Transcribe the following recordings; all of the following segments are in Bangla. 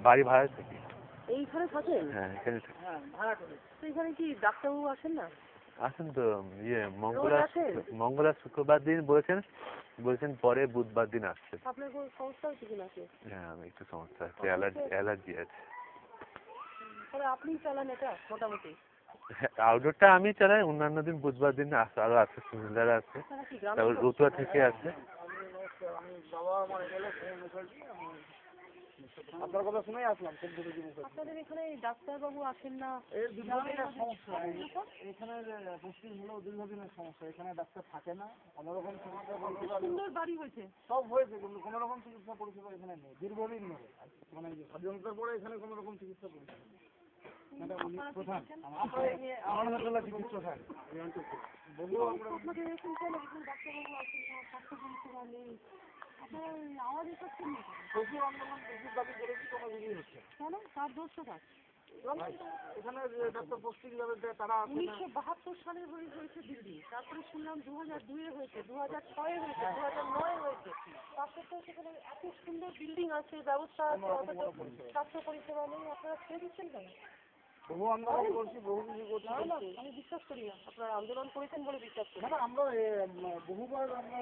বাড়ি ভাড়া থাকি। এইখানে থাকেন? হ্যাঁ, এখানে থাকি। তো এখানে কি ডাক্তারবাবু আসেন না? আসেন তো, মঙ্গলবার শুক্রবার দিন বলেছেন পরে বুধবার দিন আসছে। আপনার কোনো সমস্যা হচ্ছে কি নাকি? হ্যাঁ, আমি একটু সমস্যা আছে, অ্যালার্জি আছে। তাহলে আপনি চালান এটা মোটামুটি? আউটডোরটা আমি চালাই, অন্যান্য দিন বুধবার দিন আরো আছে, সুন্দরা আছে, তারপর রতুয়া থেকে আছে। আপনার কথা শুনেই আসলাম। আপনাদের এখানে ডাক্তারবাবু আসেন না? এর দীর্ঘদিনের সমস্যা, এখানে মুশকিল হলেও দীর্ঘদিনের সমস্যা। এখানে ডাক্তার থাকে না, কোনোরকম চিকিৎসা পরিষেবা। সুন্দর বাড়ি হয়েছে, সব হয়েছে, কিন্তু কোনোরকম চিকিৎসা পরিষেবা এখানে নেই দীর্ঘদিন ধরে। মানে স্বাধীনতার পরে এখানে কোনোরকম চিকিৎসা পরিষেবা নেই। প্রধান আমার চিকিৎসা থাকে প্রচুর আন্দোলন, প্রচুর দাবি করেছি, কোনো জিনিস হচ্ছে কেন? তার দোষটা কাজ। এখানে ডাক্তার পোস্টিং যাবে তারা 1972 সালে হয়েছে দিল্লি, তারপরে শুনলাম 2002 হয়েছে, 2006 হয়েছে, 2009 হয়েছে। তারপর তো সেখানে এত সুন্দর বিল্ডিং আছে, ব্যবস্থা আছে, স্বাস্থ্য পরিষেবা নেই। আপনারা ছেড়ে দিচ্ছেন কেন? বহু আন্দোলন করছি, বহু কিছু করছি। আমি বিশ্বাস করি না আপনারা আন্দোলন করেছেন বলে বিশ্বাস করি। আমরা বহুবার আমরা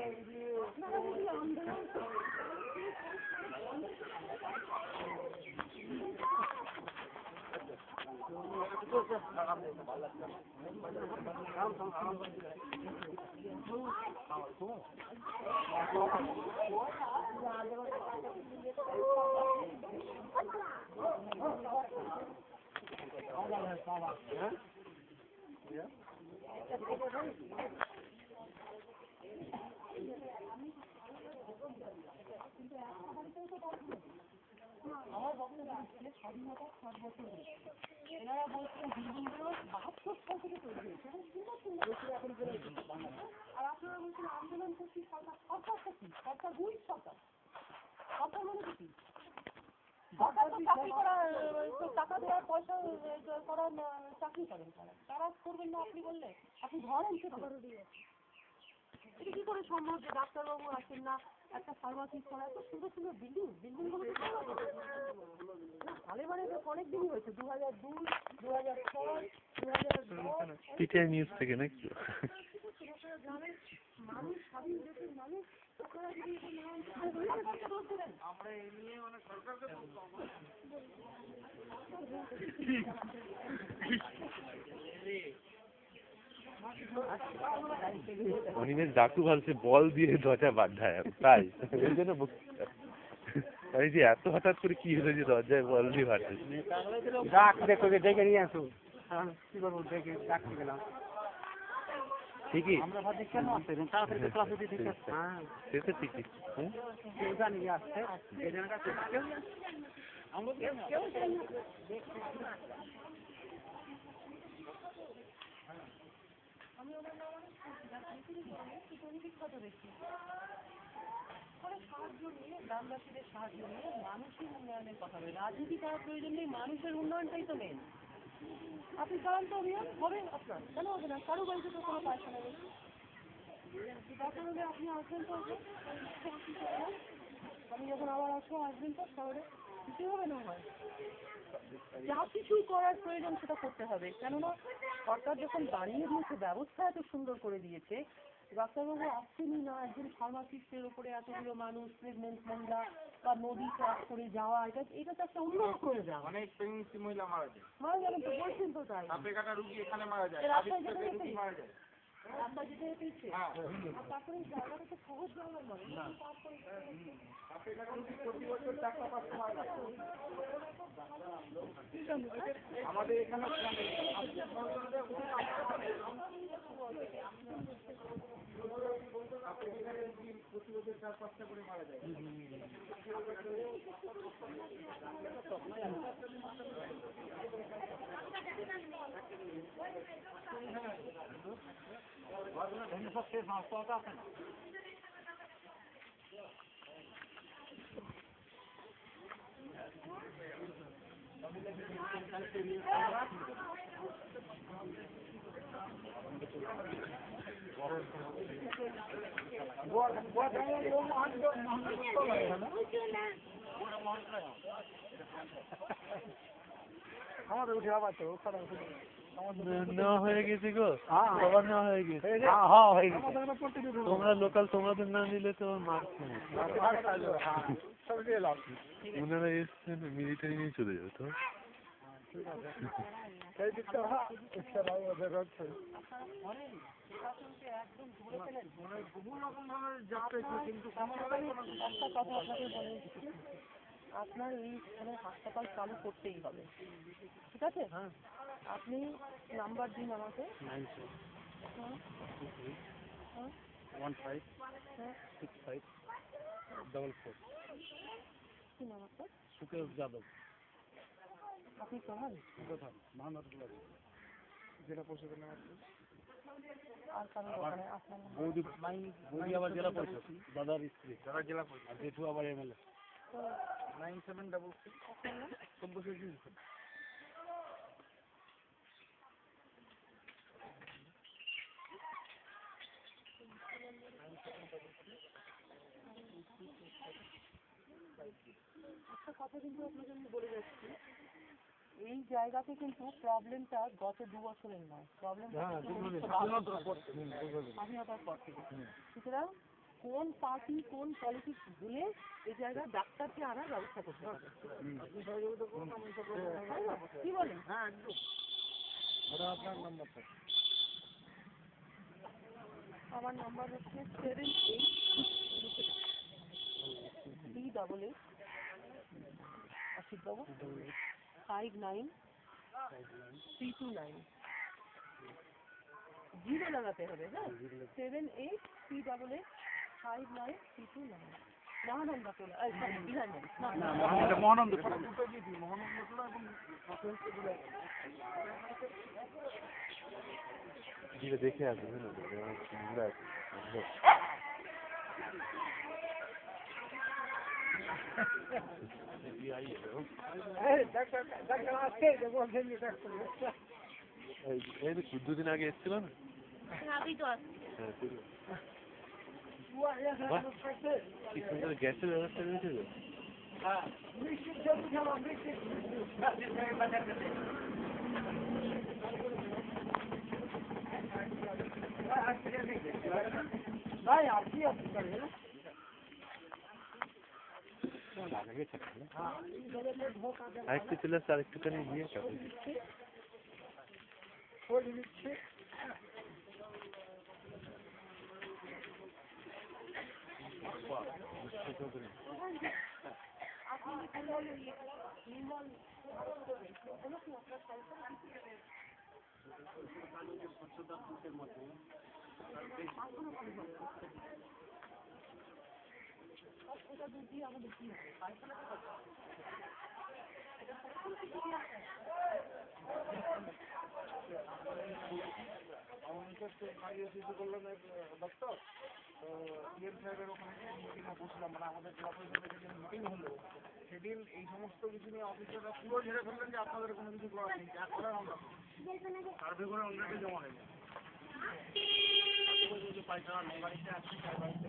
স্বাধীনতা 60 বছর হয়েছে। এনারা বলছেন বিল্ডিংগুলো 72 সাল থেকে তৈরি হয়েছে, সুন্দর সুন্দর এখন করে। আর আপনারা বলছেন আন্দোলন করছি, সরকার কি? সরকার দুই সরকার মানে কি? সরকার তো চাকরি করা, টাকা দেওয়ার পয়সা করা চাকরি করেন, তারা করবেন না আপনি বললে? আপনি ধরেন এটা কি করে সম্ভব যে ডাক্তারবাবু আসেন না? একটা ফার্মাসিস্ট করা, এত সুন্দর সুন্দর বিল্ডিংগুলো তাহলে মানে অনেক দিনই হয়েছে, 2002, 2006, 2010। পিটিআই নিউজ থেকে নাকি? গ্রামের মানুষ, স্বাধীন দেশের মানুষ, আপনারা যদি আমরা এই নিয়ে মানে সরকারকে অনিমেষ ডাকু ভালছে বল দিয়ে দরজা বাঁধায়, তাই এই জন্য এই যে এত হঠাৎ করে কি হলো যে দরজায় বল দিয়ে বাঁধে? ডেকে নিয়ে আসুন, কি করবো, ডেকে ডাকতে গেলাম। ঠিকই, আমরা ভাবছি কেন আসতে তাড়াতাড়ি ক্লাস হতে ঠিক আছে। হ্যাঁ, সে তো ঠিকই। কেউ জানি আসছে এই জন্য আমরা কেউ আমি ওনার নাম বিখ্যাত ব্যক্তি। সাহায্য নিয়ে, গ্রামবাসীদের সাহায্য নিয়ে মানুষের উন্নয়নের কথা বলে। রাজনীতি করার প্রয়োজন নেই, মানুষের উন্নয়নটাই তো মেন। আপনি চালান তো অভিযান হবে আপনার, কেন হবে না? কারো বাড়িতে তো কোনো পয়সা নেই, দরকার হলে আপনি আসবেন তো। আমি যখন আবার আসবো, আসবেন তো শহরে, কিছু হবে না হয়। যা কিছু করার প্রয়োজন সেটা করতে হবে, কেননা সরকার যখন বাড়িয়ে দিয়েছে, ব্যবস্থা এত সুন্দর করে দিয়েছে, ডাক্তারবাবু আসছেনই না। একজন ফার্মাসিস্টের উপরে এতগুলো মানুষ, প্রেগনেন্ট মহিলা বা নদী ক্রস করে যাওয়া, এটা তো একটা উন্নত করে যাওয়া। অনেক প্রেগনেন্সি মহিলা মারা যায়, মারা যাবেন তো, বলছেন তো তাই। সাপে কাটা রুগী এখানে মারা যায়, মারা যায়। রাস্তা যেতে যেতে ইচ্ছে আর তারপরে এই জায়গাটা তো সহজ জায়গা নয় তারপরে আমাদের এখানে প্রতি বছর 4-5টা করে মারা যায়। আমাদের উঠে আবার তো নেওয়া হয়ে গেছে গো, সবার নেওয়া হয়ে গেছে। তোমরা লোকাল, তোমাদের না নিলে তো মার ওনারা এসছেন মিলিটারি নিয়ে চলে যাবে তো। একটা কথা আপনাকে বলে আপনার এইখানে হাসপাতাল চালু করতেই হবে, ঠিক আছে? আপনি নাম্বার দিন আমাকে। 156544 কি নাম আপনার? সুকেশ যাদব। আপনি প্রধান? প্রধান মহানগর জেলা পরিষদের নাম আর কারণ ওখানে আপনার নাম? বৌদি আবার জেলা পরিষদ, দাদার স্ত্রী দাদা জেলা পরিষদ, আর জেঠু আবার এমএলএ। 9766 একটা কথা কিন্তু আপনাকে আমি বলে যাচ্ছি, এই জায়গাতে কিন্তু প্রবলেমটা গত 2 বছরের নয়, প্রবলেমটা স্বাধীনতার পর থেকে। সুতরাং কোন পার্টি কোন পলিটিক্স ভুলে এই জায়গায় ডাক্তারকে আনার ব্যবস্থা করতে হবে, কি বলেন? হ্যাঁ একদম। আপনার নাম্বারটা? আমার নাম্বার হচ্ছে 78 আশিক বাবু 59329 জিরো লাগাতে হবে। হ্যাঁ, 783859 মহানন্দা তোলা, মহানন্দ দেখে আসবে এই তো 2 দিন আগে এসেছিল না? হ্যাঁ, ঠিক আছে। কি সুন্দর গ্যাসের ব্যবস্থা রয়েছে তো। আরেকটু চলে আসছে, আরেকটুখানি গিয়ে ডক্টর ইএম সাহেবের ওখানে মিটিংয়ে বসলাম, মানে আমাদের জেলা পরিষদের যেদিন মিটিং হলো সেদিন এই সমস্ত কিছু নিয়ে অফিসাররা পুরো ঝেড়ে ফেললেন যে আপনাদের কোনো কিছু করার নেই, যা করার আমরা সার্ভে করে অন্যকে জমা হয়ে যায়। পায়খানা নেই বাড়িতে আসছে, তার বাড়িতে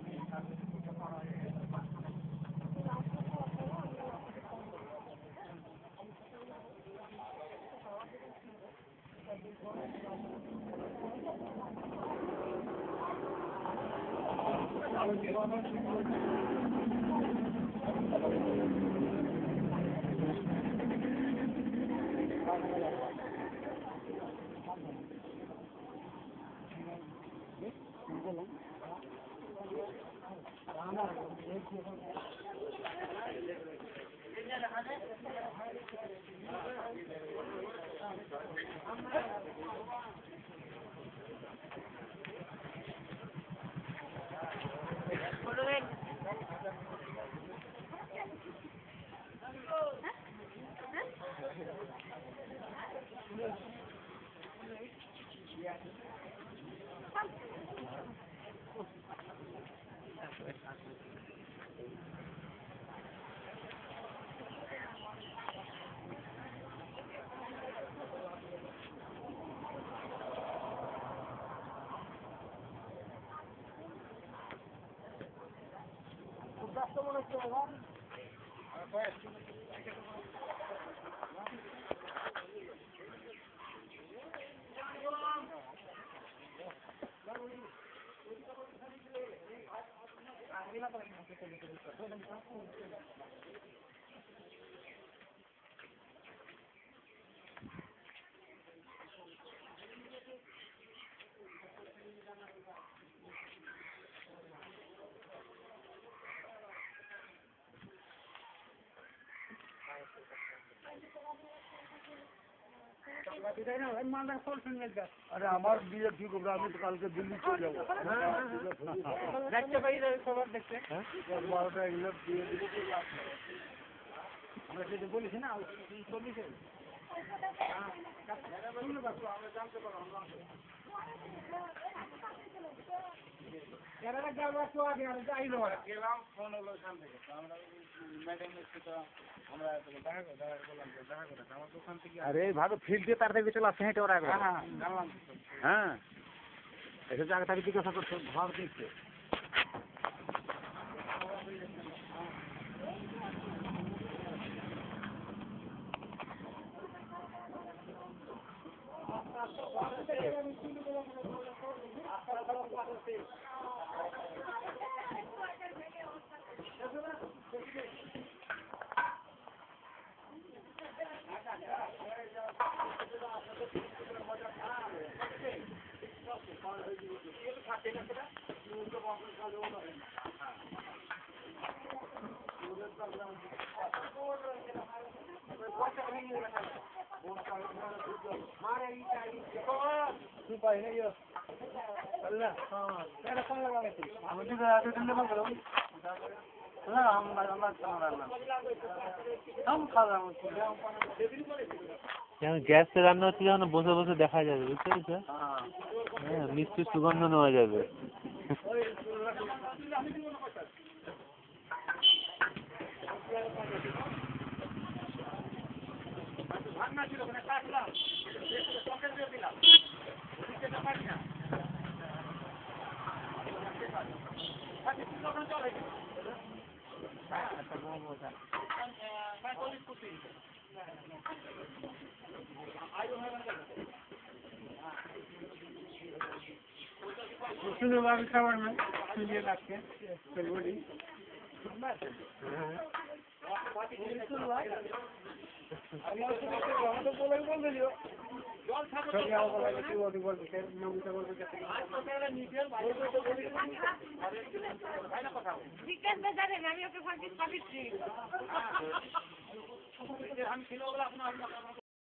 আরে আমার বিয়ে ঠিক হবে, আমি তো কালকে দিল্লি চলে যাবো। দেখতে পাই খবর দেখতে 12টা এগুলো দিয়ে দিলে আমরা যেটা বলেছি না চল্লিশে আমরা জানতে পারলাম গেলাম ফোন হলো এখান থেকে আমরা ম্যাডামের সাথে আমরা দেখা করলাম দেখা করে আমার দোকান থেকে अरे भाग फील्ड के तार पे चला सेंट हो रहा है জানলাম हाँ ऐसे जाकर ताकि जिज्ञासा करते भाग देखते গ্যাসে রান্না হচ্ছে যখন বসে বসে দেখা যাবে, বুঝতে পেরেছো? হ্যাঁ, মিষ্টির সুগন্ধ নেওয়া যাবে। খাবার না শুনিয়ে রাখছে বলি আমি ওকে